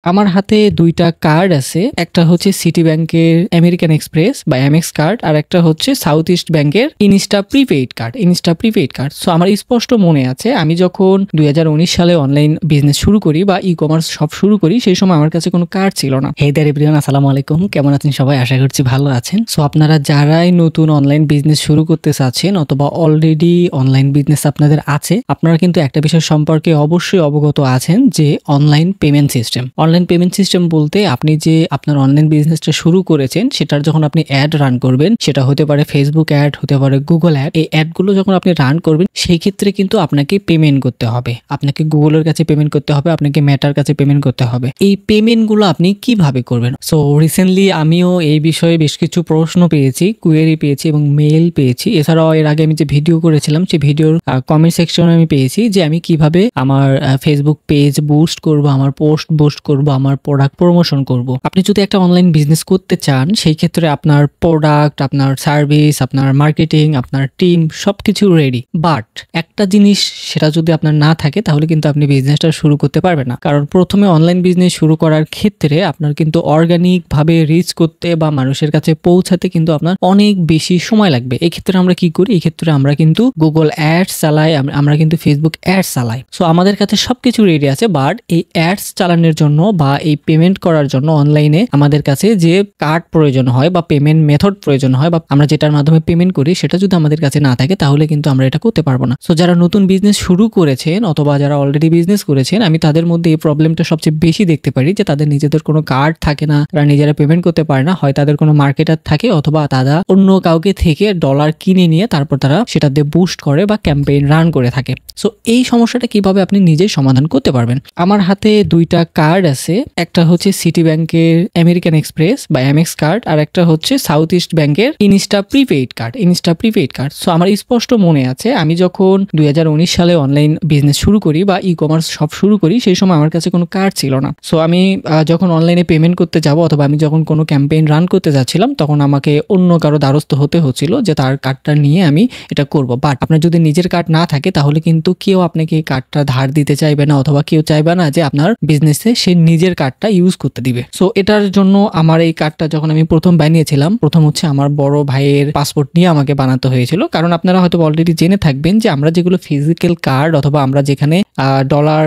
আমার হাতে ২ টা কার্ড আছে। একটা হচ্ছে সিটি ব্যাংকের আমেরিকান এক্সপ্রেস বা এমএক্স কার্ড, আর একটা হচ্ছে সাউথ ইস্ট ব্যাংকের ইনস্টা প্রিপেইড কার্ড। সো আমার স্পষ্ট মনে আছে আমি যখন ২০১৯ সালে অনলাইন বিজনেস শুরু করি বা ই-কমার্স সব শুরু করি, সেই সময় আমার কাছে কোনো কার্ড ছিল না। হেই দেয়ার এভরিওয়ান, আসসালামু আলাইকুম। কেমন আছেন সবাই? আশা করছি ভালো আছেন। সো আপনারা যারাই নতুন অনলাইন বিজনেস শুরু করতে চাচ্ছেন অথবা অলরেডি অনলাইন বিজনেস আপনাদের আছে, আপনারা কিন্তু একটা বিষয় সম্পর্কে অবশ্যই অবগত আছেন যে online payment system. Online payment system বলতে আপনি যে আপনার অনলাইন বিজনেসটা শুরু করেছেন সেটার যখন আপনি অ্যাড রান করবেন, সেটা হতে পারে ফেসবুক অ্যাড, হতে পারে গুগল অ্যাড। এই অ্যাডগুলো যখন আপনি রান করবেন সেই ক্ষেত্রে কিন্তু আপনাকে পেমেন্ট করতে হবে। আপনাকে গুগলের কাছে পেমেন্ট করতে হবে, আপনাকে মেটার কাছে পেমেন্ট করতে হবে। এই পেমেন্টগুলো আপনি কিভাবে করবেন? সো রিসেন্টলি আমিও এই বিষয়ে বেশ কিছু প্রশ্ন পেয়েছি, কোয়েরি পেয়েছি এবং মেইল পেয়েছি। এছাড়াও এর আগে আমি যে ভিডিও করেছিলাম সেই ভিডিওর কমেন্ট সেকশনে আমি পেয়েছি যে আমি কিভাবে আমার ফেসবুক পেজ বুস্ট করব, আমার পোস্ট বুস্ট করব, আমার প্রোডাক্ট প্রমোশন করব। আপনি যদি একটা অনলাইন বিজনেস করতে চান সেই ক্ষেত্রে আপনার প্রোডাক্ট, আপনার সার্ভিস, আপনার মার্কেটিং, আপনার টিম সবকিছু রেডি, বাট একটা জিনিস সেটা যদি আপনার না থাকে তাহলে কিন্তু আপনি বিজনেসটা শুরু করতে পারবেন না। কারণ প্রথমে অনলাইন বিজনেস শুরু করার ক্ষেত্রে আপনার কিন্তু অর্গানিক ভাবে রিচ করতে বা মানুষের কাছে পৌঁছাতে কিন্তু আপনার অনেক বেশি সময় লাগবে। এই ক্ষেত্রে আমরা কি করি? এই ক্ষেত্রে আমরা কিন্তু গুগল অ্যাডস চালাই, আমরা কিন্তু ফেসবুক অ্যাডস চালাই। সো আমাদের কাছে সবকিছু রেডি আছে, বাট এই অ্যাডস চালানোর জন্য বা এই পেমেন্ট করার জন্য অনলাইনে আমাদের কাছে যে কার্ড প্রয়োজন হয় বা পেমেন্ট মেথড প্রয়োজন হয় বা আমরা যেটার মাধ্যমে পেমেন্ট করি সেটা যদি আমাদের কাছে না থাকে তাহলে কিন্তু আমরা এটা করতে পারবো না। সো যারা নতুন বিজনেস শুরু করেছেন অথবা যারা অলরেডি বিজনেস করেছেন, আমি তাদের মধ্যে এই প্রবলেমটা সবচেয়ে বেশি দেখতে পারি যে তাদের নিজেদের কোনো কার্ড থাকে না, তারা নিজেরা পেমেন্ট করতে পারে না। হয় তাদের কোনো মার্কেটার থাকে অথবা তারা অন্য কাউকে থেকে ডলার কিনে নিয়ে তারপর তারা সেটা দিয়ে বুস্ট করে বা ক্যাম্পেইন রান করে থাকে। সো এই সমস্যাটা কিভাবে আপনি নিজেই সমাধান করতে পারবেন? আমার হাতে ২ টা কার্ড আছে। একটা হচ্ছে সিটি ব্যাংকের আমেরিকান এক্সপ্রেস বা এমএক্স কার্ড, আর একটা হচ্ছে সাউথ ইস্ট ব্যাংকের ইনস্টা প্রিপেইড কার্ড। সো আমার স্পষ্ট মনে আছে আমি যখন ২০১৯ সালে অনলাইন বিজনেস শুরু করি বা ই-কমার্স সব শুরু করি সেই সময় আমার কাছে কোনো কার্ড ছিল না। সো আমি যখন অনলাইনে পেমেন্ট করতে যাব অথবা আমি যখন কোনো ক্যাম্পেইন রান করতে যাচ্ছিলাম তখন আমাকে অন্য কারো দ্বারস্থ হতে হচ্ছিল যে তার কার্ডটা নিয়ে আমি এটা করব। বাট আপনার যদি নিজের কার্ড না থাকে তাহলে কিন্তু কেউ আপনাকে এই কার্ডটা ধার দিতে চাইবে না অথবা কেউ চাইবে না যে আপনার বিজনেসে সে নিজের কার্ডটা ইউজ করতে দিবে। সো এটার জন্য আমার এই কার্ডটা যখন আমি প্রথম বানিয়েছিলাম, প্রথম হচ্ছে আমার বড় ভাইয়ের পাসপোর্ট নিয়ে আমাকে বানাতে হয়েছিল। কারণ আপনারা হয়তো অলরেডি জেনে থাকবেন যে আমরা যেগুলো ফিজিক্যাল কার্ড অথবা আমরা যেখানে ডলার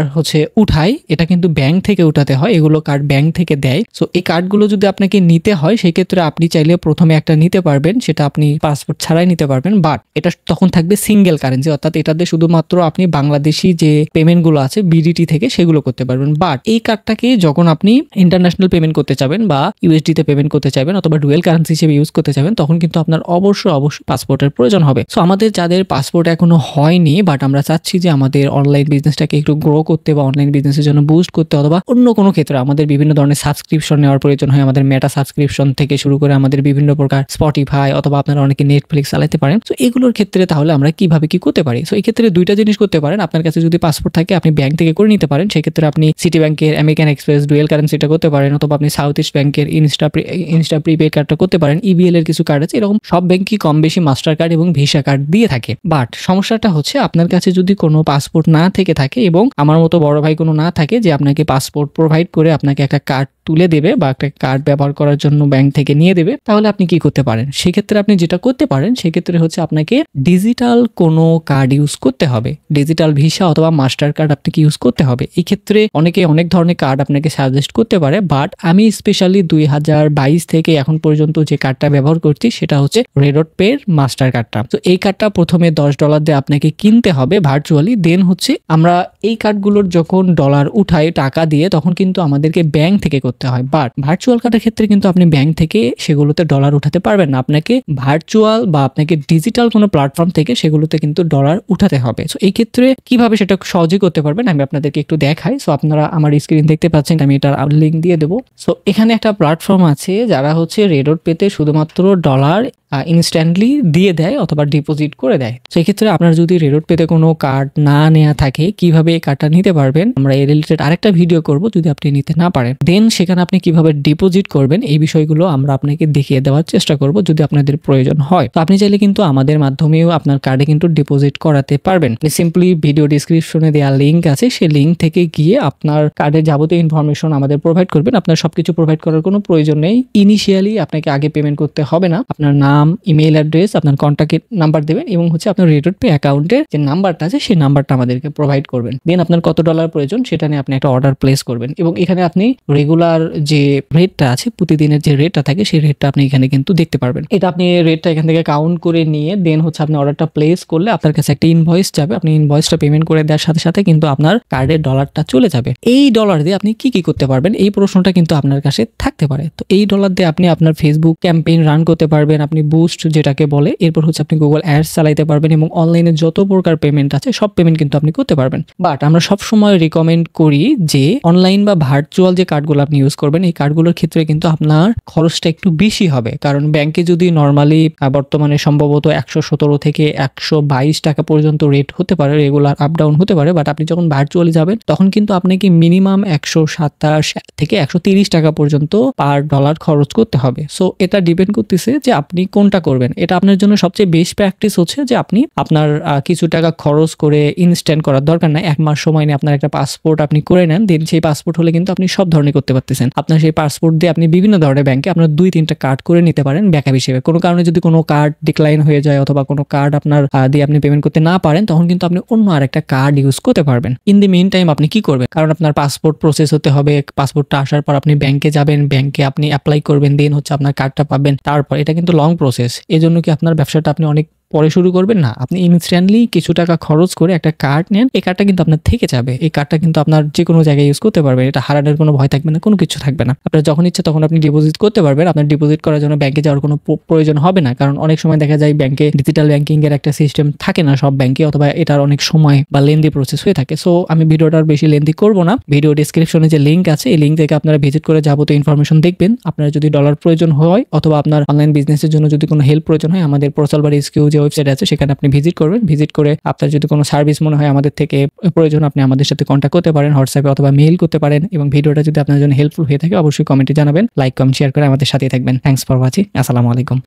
উঠাই এটা কিন্তু ব্যাংক থেকে উঠাতে হয়, এগুলো কার্ড ব্যাংক থেকে দেয়। সো এই কার্ডগুলো যদি আপনাকে নিতে হয় সেই ক্ষেত্রে আপনি চাইলে প্রথমে একটা নিতে পারবেন, সেটা আপনি পাসপোর্ট ছাড়াই নিতে পারবেন, বাট এটা তখন থাকবে সিঙ্গেল কারেন্সি, অর্থাৎ এটাতে শুধুমাত্র আপনি বাংলাদেশি যে পেমেন্ট গুলো আছে বিডিটি থেকে সেগুলো করতে পারবেন। বাট এই কার্ডটাকে যখন আপনি ইন্টারন্যাশনাল পেমেন্ট করতে চাবেন বা ইউএসডি তে পেমেন্ট করতে চাইবেন অথবা ডুয়েল কারেন্সি হিসেবে ইউজ করতে চাইবেন তখন কিন্তু আপনার অবশ্যই পাসপোর্টের প্রয়োজন হবে। সো আমাদের যাদের পাসপোর্ট এখনো হয়নি বাট আমরা চাচ্ছি যে আমাদের অনলাইন বিজনেসটাকে একটু গ্রো করতে বা অনলাইন বিজনেসের জন্য বুস্ট করতে অথবা অন্য কোনো ক্ষেত্রে আমাদের বিভিন্ন ধরনের সাবস্ক্রিপশন নেওয়ার প্রয়োজন হয়, আমাদের মেটা সাবস্ক্রিপশন থেকে শুরু করে আমাদের বিভিন্ন প্রকার স্পটিফাই অথবা আপনারা অনেকে নেটফ্লিক্স চালাতে পারেন। সো এগুলোর ক্ষেত্রে তাহলে আমরা কিভাবে কি করতে পারি? সো এই ক্ষেত্রে ২টা জিনিস করতে পারেন। আপনার কাছে যদি পাসপোর্ট থাকে আপনি ব্যাংক থেকে করে নিতে পারেন, সেক্ষেত্রে আপনি সিটি ব্যাংকের আমেরিকান এক্সপ্রেস ডুয়েল কারেন্সিটা করতে পারেন অথবা আপনি সাউথ ইস্ট ব্যাংকের ইনস্টা প্রিপেড কার্ডটা করতে পারেন। ইবিএল এর কিছু কার্ড আছে, এরকম সব ব্যাংকই কম বেশি মাস্টার কার্ড এবং ভিসা কার্ড দিয়ে থাকে। বাট সমস্যাটা হচ্ছে আপনার কাছে যদি কোনো পাসপোর্ট না থেকে থাকে এবং আমার মতো বড় ভাই কোনো না থাকে যে আপনাকে পাসপোর্ট প্রোভাইড করে আপনাকে একটা কার্ড তুলে দেবে বা একটা কার্ড ব্যবহার করার জন্য ব্যাংক থেকে নিয়ে দেবে, তাহলে আপনি কি করতে পারেন? সেক্ষেত্রে আপনি যেটা করতে পারেন সেক্ষেত্রে হচ্ছে আপনাকে ডিজিটাল কোনো কার্ড ইউজ করতে হবে, ডিজিটাল ভিসা অথবা মাস্টার কার্ড আপনাকে ইউজ করতে হবে। এই ক্ষেত্রে অনেকে অনেক ধরনের কার্ড আপনাকে সাজেস্ট করতে পারে, বাট আমি স্পেশালি ২০২২ থেকে এখন পর্যন্ত যে কার্ডটা ব্যবহার করছি সেটা হচ্ছে রেডট পে মাস্টার কার্ডটা। তো এই কার্ডটা প্রথমে $10 দিয়ে আপনাকে কিনতে হবে ভার্চুয়ালি, দেন হচ্ছে আমরা এই কার্ডগুলোর যখন ডলার উঠাই টাকা দিয়ে তখন কিন্তু আমাদেরকে ব্যাংক থেকে করতে হয়। বাট ভার্চুয়াল কার্ডের ক্ষেত্রে কিন্তু আপনি ব্যাংক থেকে সেগুলোতে ডলার উঠাতে পারবেন না, আপনাকে ভার্চুয়াল বা আপনাকে ডিজিটাল কোনো প্ল্যাটফর্ম থেকে সেগুলোতে কিন্তু ডলার উঠাতে হবে। সো এই ক্ষেত্রে কিভাবে সেটা সহজে করতে পারবেন আমি আপনাদেরকে একটু দেখাই। সো আপনারা আমার স্ক্রিন দেখতে পাচ্ছেন, আমি এটার লিঙ্ক দিয়ে দেবো। সো এখানে একটা প্ল্যাটফর্ম আছে যারা হচ্ছে রেডট পেতে শুধুমাত্র ডলার ইনস্ট্যান্টলি দিয়ে দেয় অথবা ডিপোজিট করে দেয়। সেই ক্ষেত্রে আপনার যদি রেডট পেতে কোনো কার্ড না নেওয়া থাকে, কিভাবে এই কার্ডটা নিতে পারবেন আমরা এই রিলেটেড আরেকটা ভিডিও করব যদি আপনি নিতে না পারেন। দেন সেখানে আপনি কিভাবে ডিপোজিট করবেন এই বিষয়গুলো আমরা আপনাকে দেখিয়ে দেওয়ার চেষ্টা করব যদি আপনাদের প্রয়োজন হয়। তো আপনি চাইলে কিন্তু আমাদের মাধ্যমেও আপনার কার্ডে কিন্তু ডিপোজিট করাতে পারবেন। সিম্পলি ভিডিও ডিসক্রিপশনে দেওয়া লিঙ্ক আছে, সেই লিঙ্ক থেকে গিয়ে আপনার কার্ডের যাবতীয় ইনফরমেশন আমাদের প্রোভাইড করবেন। আপনার সবকিছু প্রোভাইড করার কোনো প্রয়োজন নেই। ইনিশিয়ালি আপনাকে আগে পেমেন্ট করতে হবে না। আপনার নাম, ইমেইল অ্যাড্রেস, আপনার কন্ট্যাক্ট নাম্বার দেবেন এবং আপনার রেডট পে অ্যাকাউন্টের যে নাম্বারটা আছে সেই নাম্বারটা আমাদেরকে প্রোভাইড করবেন। দেন আপনার কত ডলার প্রয়োজন সেটা নিয়ে আপনি একটা অর্ডার প্লেস করবেন এবং এখানে আপনি রেগুলার যে রেটটা আছে, প্রতিদিনের যে রেটটা থাকে সেই রেটটা আপনি এখানে কিন্তু দেখতে পারবেন। এটা আপনি রেটটা এখান থেকে কাউন্ট করে নিয়ে দেন আপনি অর্ডারটা প্লেস করলে আপনার কাছে একটা ইনভয়েস যাবে। আপনি ইনভয়েসটা পেমেন্ট করে দেওয়ার সাথে সাথে কিন্তু আপনার কার্ডের ডলারটা চলে যাবে। এই ডলার দিয়ে আপনি কি করতে পারবেন এই প্রশ্নটা কিন্তু আপনার কাছে থাকতে পারে। তো এই ডলার দিয়ে আপনি আপনার ফেসবুক ক্যাম্পেইন রান করতে পারবেন, আপনি বুস্ট যেটাকে বলে, এরপর আপনি গুগল অ্যাডস চালাইতে পারবেন এবং অনলাইনে যত প্রকার পেমেন্ট আছে সব পেমেন্ট কিন্তু আপনি করতে পারবেন। বাট আমরা সবসময় রিকমেন্ড করি যে অনলাইন বা ভার্চুয়াল যে কার্ডগুলো আপনি ইউজ করবেন এই কার্ডগুলোর ক্ষেত্রে কিন্তু আপনার খরচটা একটু বেশি হবে। কারণ ব্যাংকে যদি নর্মালি বর্তমানে সম্ভবত 117 থেকে 122 টাকা পর্যন্ত রেট হতে পারে, রেগুলার আপ ডাউন হতে পারে, বাট আপনি যখন ভার্চুয়ালি যাবেন তখন কিন্তু আপনাকে মিনিমাম 127 থেকে 130 টাকা পর্যন্ত পার ডলার খরচ করতে হবে। সো এটা ডিপেন্ড করতেছে যে আপনি কোনটা করবেন। এটা আপনার জন্য সবচেয়ে বেস্ট প্র্যাকটিস হচ্ছে যে আপনি আপনার কিছু টাকা খরচ করে ইনস্ট্যান্ট করার দরকার নাই। 1 মাস সময় নিয়ে আপনার একটা পাসপোর্ট আপনি করে নেন, দেন সেই পাসপোর্ট হলে কিন্তু আপনি সব ধরনের করতে পারতেছেন। আপনার সেই পাসপোর্ট দিয়ে আপনি বিভিন্ন ধরনের ব্যাংকে আপনার 2-3টা কার্ড করে নিতে পারেন ব্যাকআপ হিসেবে। কোনো কারণে যদি কোনো কার্ড ডিক্লাইন হয়ে যায় অথবা কোনো কার্ড আপনার দিয়ে আপনি পেমেন্ট করতে না পারেন তখন কিন্তু আপনি অন্য আরেকটা কার্ড ইউজ করতে পারবেন। ইন দি মিন টাইম আপনি কি করবেন, কারণ আপনার পাসপোর্ট প্রসেস হতে হবে, পাসপোর্টটা আসার পর আপনি ব্যাংকে যাবেন, ব্যাংকে আপনি অ্যাপ্লাই করবেন, দেন আপনার কার্ডটা পাবেন, তারপর এটা কিন্তু লং প্রসেস। এজন্য কি আপনার ব্যবসাটা আপনি অনেক পরে শুরু করবেন না, আপনি ইনস্ট্যান্টলি কিছু টাকা খরচ করে একটা কার্ড নেন, এই কার্ডটা কিন্তু আপনার থেকে যাবে। এই কার্ডটা কিন্তু আপনার যে কোনো জায়গায় ইউজ করতে পারবেন, এটা হারানোর কোনো ভয় থাকবে না, কোনো কিছু থাকবে না। আপনার যখন ইচ্ছে তখন আপনি ডিপোজিট করতে পারবেন। আপনার ডিপোজিট করার জন্য ব্যাংকে যাওয়ার কোনো প্রয়োজন হবে না, কারণ অনেক সময় দেখা যায় ব্যাংকে ডিজিটাল ব্যাংকিং এর একটা সিস্টেম থাকে না সব ব্যাংকে, অথবা এটার অনেক সময় বা লেন্দি প্রসেস হয়ে থাকে। সো আমি ভিডিওটার বেশি লেন্দি করব না। ভিডিও ডিসক্রিপশনে যে লিঙ্ক আছে এই লিঙ্ক থেকে আপনারা ভিজিট করে যাবতীয় ইনফরমেশন দেখবেন। আপনার যদি ডলার প্রয়োজন হয় অথবা আপনার অনলাইন বিজনেসের জন্য যদি কোনো হেল্প প্রয়োজন হয়, আমাদের প্রচালবার এসকিউ যে ওয়েবসাইট আছে সেখানে আপনি ভিজিট করবেন। ভিজিট করে আপনার যদি কোনো সার্ভিস মনে হয় আমাদের থেকে প্রয়োজন, আপনি আমাদের সাথে কন্ট্যাক্ট করতে পারেন, হোয়াটসঅ্যাপে অথবা মেইল করতে পারেন। এবং ভিডিওটা যদি আপনার জন্য হেল্পফুল হয়ে থাকে অবশ্যই কমেন্টে জানাবেন, লাইক কমেন্ট শেয়ার করে আমাদের সাথেই থাকবেন। Thanks for watching. আসসালামু আলাইকুম।